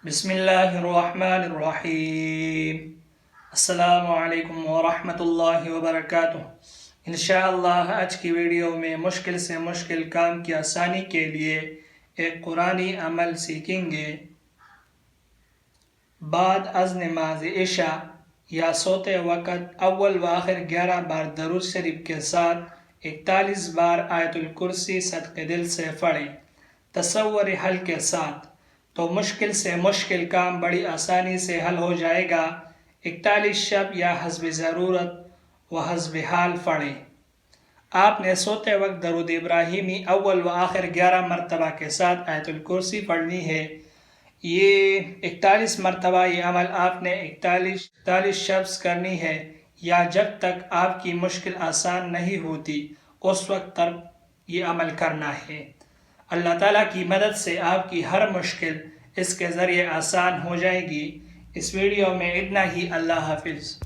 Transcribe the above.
بسم اللہ الرحمن الرحیم۔ السلام علیکم ورحمۃ اللہ وبرکاتہ۔ انشاءاللہ آج کی ویڈیو میں مشکل سے مشکل کام کی آسانی کے لیے ایک قرآنی عمل سیکھیں گے۔ بعد از نماز عشاء یا سوتے وقت اول و آخر 11 بار درود شریف کے ساتھ 41 بار آیت الکرسی صدقے دل سے پڑھیں تصور حل کے ساتھ، تو مشکل سے مشکل کام بڑی آسانی سے حل ہو جائے گا۔ 41 شب یا حسب ضرورت و حسب حال پڑھیں۔ آپ نے سوتے وقت درود ابراہیمی اول و آخر 11 مرتبہ کے ساتھ آیت الکرسی پڑھنی ہے۔ یہ 41 مرتبہ یہ عمل آپ نے 41 شب کرنی ہے، یا جب تک آپ کی مشکل آسان نہیں ہوتی اس وقت تک یہ عمل کرنا ہے۔ اللہ تعالیٰ کی مدد سے آپ کی ہر مشکل اس کے ذریعے آسان ہو جائے گی۔ اس ویڈیو میں اتنا ہی۔ اللہ حافظ۔